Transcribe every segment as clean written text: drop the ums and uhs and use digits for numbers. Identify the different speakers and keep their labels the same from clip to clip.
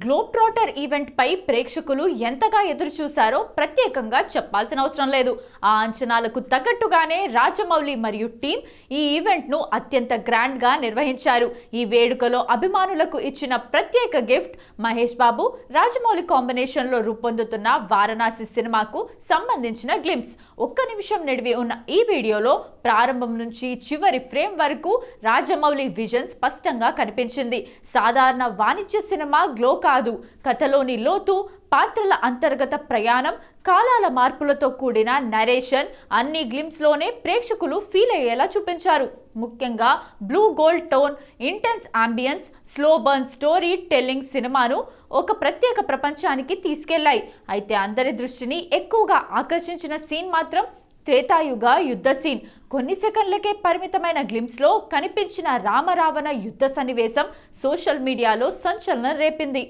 Speaker 1: Globe trotter event పై ప్రేక్షకులు ఎంతగా ఎదురు చూశారో ప్రత్యేకంగా చెప్పాల్సిన అవసరం లేదు. ఆ అంచనాలకు తగ్గట్టుగానే రాజమౌళి మరియు టీం ఈ ఈవెంట్ ను అత్యంత గ్రాండ్ గా నిర్వహించారు. ఈ వేడుకలో అభిమానులకు ఇచ్చిన ప్రత్యేక గిఫ్ట్ మహేష్ బాబు రాజమౌళి కాంబినేషన్ లో రూపొందుతున్న వారణాసి సినిమాకు సంబంధించిన గ్లింప్స్. ఒక్క నిమిషం నిడివి ఉన్న ఈ వీడియోలో ప్రారంభం నుంచి చివరి ఫ్రేమ్ వరకు రాజమౌళి విజన్ స్పష్టంగా కనిపించింది. సాధారణ వాణిజ్య సినిమా గ్లో కాదు, కథలోని లోతు, పాత్రల అంతర్గత ప్రయాణం, కాలాల మార్పులతో కూడిన నరేషన్ అన్ని గ్లిమ్స్ లోనే ప్రేక్షకులు ఫీల్ అయ్యేలా చూపించారు. ముఖ్యంగా blue gold tone, intense ambience, slow burn story telling సినిమాను ఒక ప్రత్యేక ప్రపంచానికి తీసుకెళ్లాయి. అయితే అందరి దృష్టిని ఎక్కువగా ఆకర్షించిన సీన్ మాత్రం త్రేతాయుగ యుద్ధ సీన్. కొన్ని సెకండ్లకే పరిమితమైన గ్లిమ్స్ లో కనిపించిన రామరావణ యుద్ధ సన్నివేశం సోషల్ మీడియాలో సంచలనం రేపింది.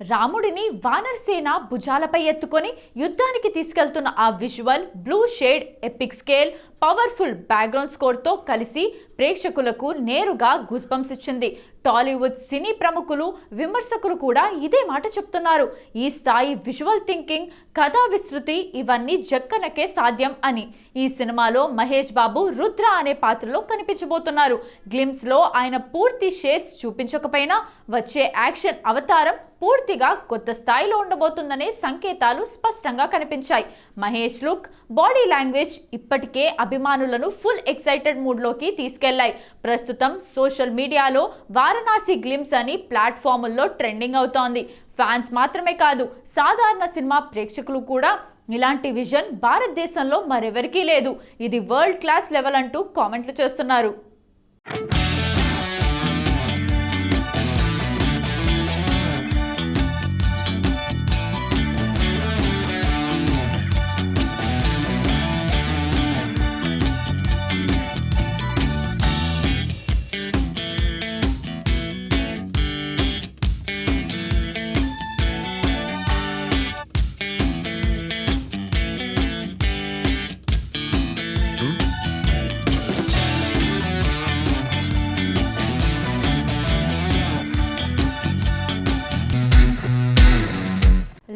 Speaker 1: రాముడిని వానరసేన భుజాలపై ఎత్తుకొని యుద్ధానికి తీసుకెళ్తున్న ఆ visual, blue shade, epic scale, powerful background స్కోర్తో కలిసి ప్రేక్షకులకు నేరుగా గూస్బంప్స్ ఇచ్చింది. టాలీవుడ్ సినీ ప్రముఖులు, విమర్శకులు కూడా ఇదే మాట చెప్తున్నారు. ఈ స్థాయి విజువల్ థింకింగ్, కథా విస్తృతి ఇవన్నీ జక్కనకే సాధ్యం అని. ఈ సినిమాలో మహేష్ బాబు రుద్ర అనే పాత్రలో కనిపించబోతున్నారు. గ్లిమ్స్ లో ఆయన పూర్తి షేడ్స్ చూపించకపోయినా వచ్చే యాక్షన్ అవతారం పూర్తిగా కొత్త స్థాయిలో ఉండబోతుందనే సంకేతాలు స్పష్టంగా కనిపించాయి. మహేష్ లుక్, బాడీ లాంగ్వేజ్ ఇప్పటికే అభిమానులను ఫుల్ ఎక్సైటెడ్ మూడ్లోకి తీసుకెళ్లాయి. ప్రస్తుతం సోషల్ మీడియాలో వారణాసి గ్లిమ్స్ అని ప్లాట్ఫామ్ల్లో ట్రెండింగ్ అవుతోంది. ఫ్యాన్స్ మాత్రమే కాదు, సాధారణ సినిమా ప్రేక్షకులు కూడా ఇలాంటి విజన్ భారతదేశంలో మరెవరికీ లేదు, ఇది వరల్డ్ క్లాస్ లెవెల్ అంటూ కామెంట్లు చేస్తున్నారు.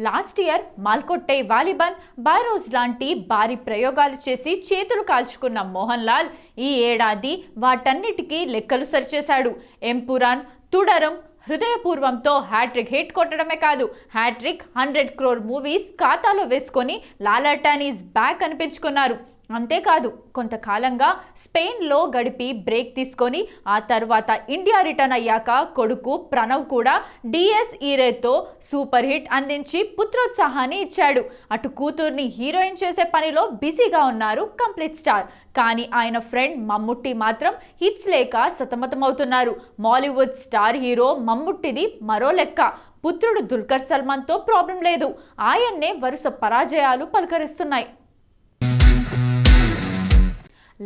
Speaker 1: లాస్ట్ ఇయర్ మాల్కొట్టై వాలిబన్, బైరోజ్ లాంటి భారీ ప్రయోగాలు చేసి చేతులు కాల్చుకున్న మోహన్ లాల్ ఈ ఏడాది వాటన్నిటికీ లెక్కలు సరిచేశాడు. ఎంపురాన్, తుడరం, హృదయపూర్వంతో హ్యాట్రిక్ హిట్ కొట్టడమే కాదు, హ్యాట్రిక్ 100 crore మూవీస్ ఖాతాలో వేసుకొని లాలటన్ ఈజ్ బ్యాక్ అనిపించుకున్నారు. అంతేకాదు, కొంతకాలంగా స్పెయిన్లో గడిపి బ్రేక్ తీసుకొని ఆ తర్వాత ఇండియా రిటర్న్ అయ్యాక కొడుకు ప్రణవ్ కూడా డిఎస్ ఈరేతో సూపర్ హిట్ అందించి పుత్రోత్సాహాన్ని ఇచ్చాడు. అటు కూతుర్ని హీరోయిన్ చేసే పనిలో బిజీగా ఉన్నారు కంప్లీట్ స్టార్. కానీ ఆయన ఫ్రెండ్ మమ్ముట్టి మాత్రం హిట్స్ లేక సతమతమవుతున్నారు. మాలీవుడ్ స్టార్ హీరో మమ్ముట్టిది మరో లెక్క. పుత్రుడు దుల్కర్ సల్మాన్తో ప్రాబ్లం లేదు, ఆయన్నే వరుస పరాజయాలు పలకరిస్తున్నాయి.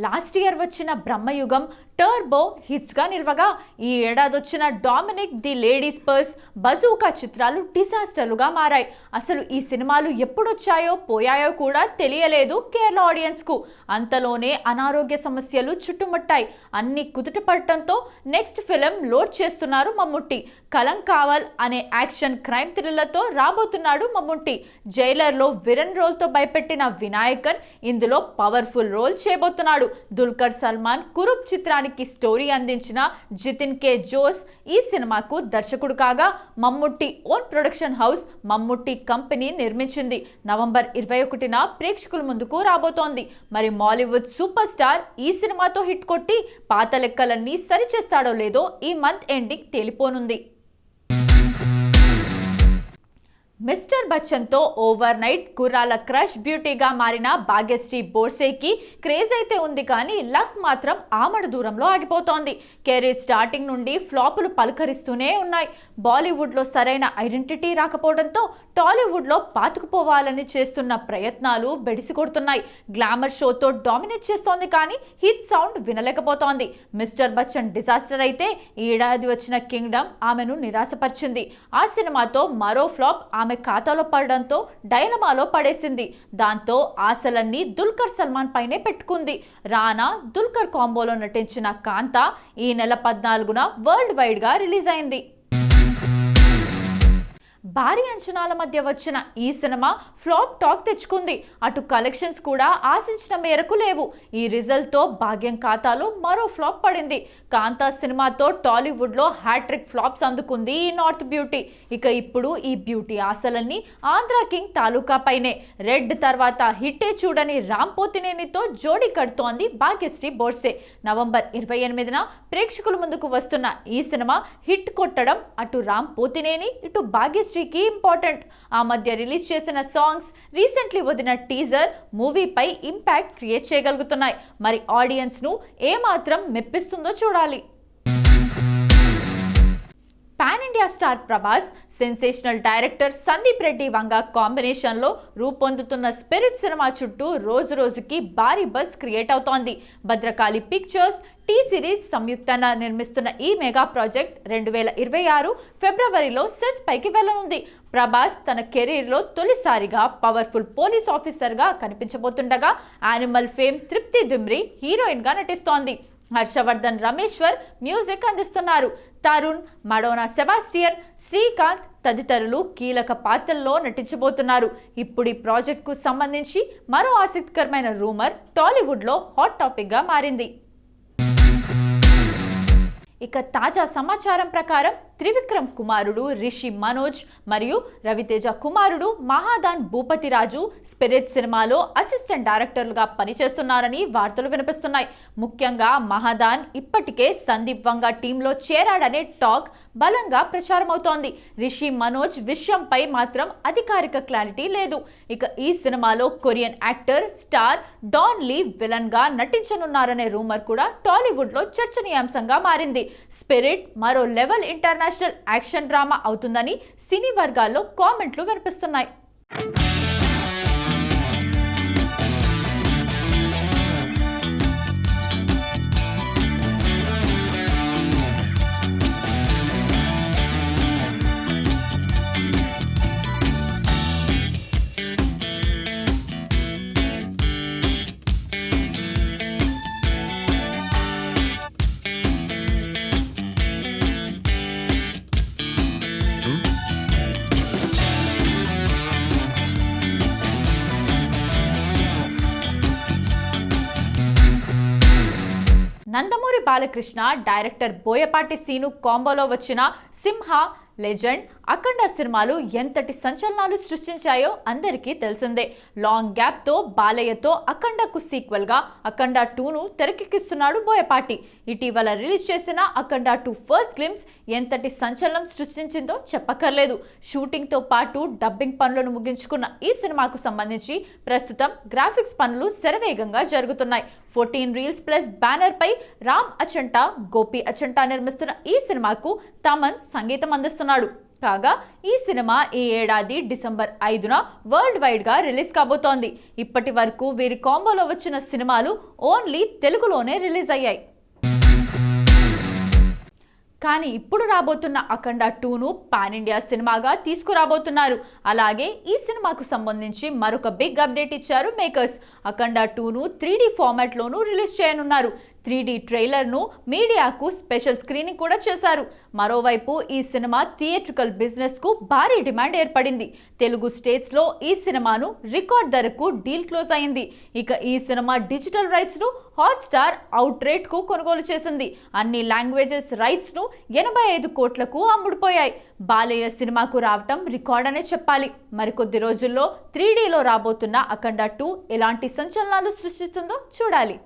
Speaker 1: లాస్ట్ ఇయర్ వచ్చిన బ్రహ్మయుగం, టర్బో హిట్స్గా నిల్వగా ఈ ఏడాది వచ్చిన Dominic, the ladies purse, Bazooka చిత్రాలు డిజాస్టర్లుగా మారాయి. అసలు ఈ సినిమాలు ఎప్పుడొచ్చాయో పోయాయో కూడా తెలియలేదు కేరళ ఆడియన్స్కు. అంతలోనే అనారోగ్య సమస్యలు చుట్టుముట్టాయి. అన్ని కుదుటపడటంతో నెక్స్ట్ ఫిలిం లోడ్ చేస్తున్నారు మమ్ముట్టి. కలంకావల్ అనే యాక్షన్ క్రైమ్ థ్రిల్లర్తో రాబోతున్నాడు మమ్ముట్టి. జైలర్లో విలన్ రోల్తో భయపెట్టిన వినాయకన్ ఇందులో పవర్ఫుల్ రోల్ చేయబోతున్నాడు. దుల్కర్ సల్మాన్ కురుప్ చిత్రానికి స్టోరీ అందించిన జితిన్ కే జోస్ ఈ సినిమాకు దర్శకుడు కాగా, Mammootty own production house Mammootty company నిర్మించింది. నవంబర్ 21న ప్రేక్షకుల ముందుకు రాబోతోంది. మరి మాలీవుడ్ సూపర్ స్టార్ ఈ సినిమాతో హిట్ కొట్టి పాత లెక్కలన్నీ సరిచేస్తాడో లేదో ఈ మంత్ ఎండింగ్ తేలిపోనుంది. మిస్టర్ బచ్చన్తో ఓవర్ నైట్ కుర్రాల క్రష్ బ్యూటీగా మారిన భాగ్యశ్రీ బోర్సేకి క్రేజ్ అయితే ఉంది, కానీ లక్ మాత్రం ఆమడ దూరంలో ఆగిపోతోంది. కెరీర్ స్టార్టింగ్ నుండి ఫ్లాపులు పలకరిస్తూనే ఉన్నాయి. బాలీవుడ్లో సరైన ఐడెంటిటీ రాకపోవడంతో టాలీవుడ్లో పాతుకుపోవాలని చేస్తున్న ప్రయత్నాలు బెడిసికొడుతున్నాయి. గ్లామర్ షోతో డామినేట్ చేస్తోంది, కానీ హిట్ సౌండ్ వినలేకపోతోంది. మిస్టర్ బచ్చన్ డిజాస్టర్ అయితే ఈ ఏడాది వచ్చిన కింగ్డమ్ ఆమెను నిరాశపరిచింది. ఆ సినిమాతో మరో ఫ్లాప్ ఆమె ఖాతాలో పడడంతో డైలమాలో పడేసింది. దాంతో ఆశలన్నీ దుల్కర్ సల్మాన్ పైనే పెట్టుకుంది. రానా, దుల్కర్ కాంబోలో నటించిన కాంతా ఈ నెల 14న వరల్డ్ వైడ్ గా రిలీజ్ అయింది. భారీ అంచనాల మధ్య వచ్చిన ఈ సినిమా ఫ్లాప్ టాక్ తెచ్చుకుంది. అటు కలెక్షన్స్ కూడా ఆశించిన మేరకు లేవు. ఈ రిజల్ట్ తో భాగ్యం ఖాతాలో మరో ఫ్లాప్ పడింది. కాంతా సినిమాతో టాలీవుడ్ లో హ్యాట్రిక్ ఫ్లాప్స్ అందుకుంది ఈ నార్త్ బ్యూటీ. ఇక ఇప్పుడు ఈ బ్యూటీ ఆశలన్నీ ఆంధ్ర కింగ్ తాలూకా పైనే. రెడ్ తర్వాత హిట్టే చూడని రామ్ పోతినేనితో జోడీ కడుతోంది భాగ్యశ్రీ బోర్సే. నవంబర్ 28న ప్రేక్షకుల ముందుకు వస్తున్న ఈ సినిమా హిట్ కొట్టడం అటు రామ్ పోతినేని ఇటు భాగ్యశ్రీకి ఇంపార్టెంట్. ఆ మధ్య రిలీజ్ చేసిన సాంగ్స్, రీసెంట్లీ వదిలిన టీజర్ మూవీపై ఇంపాక్ట్ క్రియేట్ చేయగలుగుతున్నాయి. మరి ఆడియన్స్ ను ఏమాత్రం మెప్పిస్తుందో చూడాలి. Pan India star Prabhas, sensational director Sandeep Reddy Vanga కాంబినేషన్లో రూపొందుతున్న స్పిరిట్ సినిమా చుట్టూ రోజు రోజుకి భారీ బజ్ క్రియేట్ అవుతోంది. భద్రకాళి పిక్చర్స్, టీ సిరీస్ సంయుక్తంగా నిర్మిస్తున్న ఈ మెగా ప్రాజెక్ట్ 2026 ఫిబ్రవరిలో సెట్స్ పైకి వెళ్లనుంది. ప్రభాస్ తన కెరీర్లో తొలిసారిగా పవర్ఫుల్ పోలీస్ ఆఫీసర్గా కనిపించబోతుండగా, యానిమల్ ఫేమ్ తృప్తి దిమ్రి హీరోయిన్గా నటిస్తోంది. హర్షవర్ధన్ రమేశ్వర్ మ్యూజిక్ అందిస్తున్నారు. తరుణ్, మడోనా సెబాస్టియన్, శ్రీకాంత్ తదితరులు కీలక పాత్రల్లో నటించబోతున్నారు. ఇప్పుడు ఈ ప్రాజెక్టుకు సంబంధించి మరో ఆసక్తికరమైన రూమర్ టాలీవుడ్లో హాట్ టాపిక్గా మారింది. ఇక తాజా సమాచారం ప్రకారం త్రివిక్రమ్ కుమారుడు రిషి మనోజ్ మరియు రవితేజ కుమారుడు మహాదాన్ భూపతిరాజు స్పిరిట్ సినిమాలో అసిస్టెంట్ డైరెక్టర్లుగా పనిచేస్తున్నారని వార్తలు వినిపిస్తున్నాయి. ముఖ్యంగా మహాదాన్ ఇప్పటికే సందీప్ వంగ టీంలో చేరాడనే టాక్ బలంగా ప్రచారమవుతోంది. రిషి మనోజ్ విషయంపై మాత్రం అధికారిక క్లారిటీ లేదు. ఇక ఈ సినిమాలో Korean actor star Don Lee villain గా నటించనున్నారనే రూమర్ కూడా టాలీవుడ్ లో చర్చనీయాంశంగా మారింది. స్పిరిట్ మరో లెవెల్ ఇంటర్నేషనల్ యాక్షన్ డ్రామా అవుతుందని సినీ వర్గాల్లో కామెంట్లు వినిపిస్తున్నాయి. నందమూరి బాలకృష్ణ, డైరెక్టర్ బోయపాటి సీను కాంబోలో వచ్చిన సింహ, లెజెండ్, అఖండ సినిమాలు ఎంతటి సంచలనాలు సృష్టించాయో అందరికీ తెలిసిందే. లాంగ్ గ్యాప్తో బాలయ్యతో అఖండకు సీక్వెల్గా అఖండ 2ను తెరకెక్కిస్తున్నాడు బోయపాటి. ఇటీవల రిలీజ్ చేసిన అఖండ 2 ఫస్ట్ గ్లిమ్స్ ఎంతటి సంచలనం సృష్టించిందో చెప్పక్కర్లేదు. షూటింగ్తో పాటు డబ్బింగ్ పనులను ముగించుకున్న ఈ సినిమాకు సంబంధించి ప్రస్తుతం గ్రాఫిక్స్ పనులు శరవేగంగా జరుగుతున్నాయి. 14 రీల్స్ ప్లస్ బ్యానర్ పై రామ్ అచంటా, గోపి అచంటా నిర్మిస్తున్న ఈ సినిమాకు తమన్ సంగీతం అందిస్తున్నాడు. కాగా ఈ సినిమా ఈ ఏడాది డిసెంబర్ 5న వరల్డ్ వైడ్ గా రిలీజ్ కాబోతోంది. ఇప్పటి వరకు వీరి కాంబోలో వచ్చిన సినిమాలు ఓన్లీ తెలుగులోనే రిలీజ్ అయ్యాయి. కానీ ఇప్పుడు రాబోతున్న అఖండ 2ను పాన్ ఇండియా సినిమాగా తీసుకురాబోతున్నారు. అలాగే ఈ సినిమాకు సంబంధించి మరొక బిగ్ అప్డేట్ ఇచ్చారు మేకర్స్. అఖండ 2ను 3D ఫార్మాట్లోనూ రిలీజ్ చేయనున్నారు. 3D ట్రైలర్ను మీడియాకు స్పెషల్ స్క్రీనింగ్ కూడా చేశారు. మరోవైపు ఈ సినిమా థియేట్రికల్ బిజినెస్కు భారీ డిమాండ్ ఏర్పడింది. తెలుగు స్టేట్స్లో ఈ సినిమాను రికార్డ్ ధరకు డీల్ క్లోజ్ అయింది. ఇక ఈ సినిమా డిజిటల్ రైట్స్ను హాట్స్టార్ అవుట్రేట్కు కొనుగోలు చేసింది. అన్ని లాంగ్వేజెస్ రైట్స్ను 85 కోట్లకు అమ్ముడుపోయాయి. బాలయ్య సినిమాకు రావటం రికార్డ్ అనే చెప్పాలి. మరికొద్ది రోజుల్లో 3Dలో రాబోతున్న అఖండ 2 ఎలాంటి సంచలనాలు సృష్టిస్తుందో చూడాలి.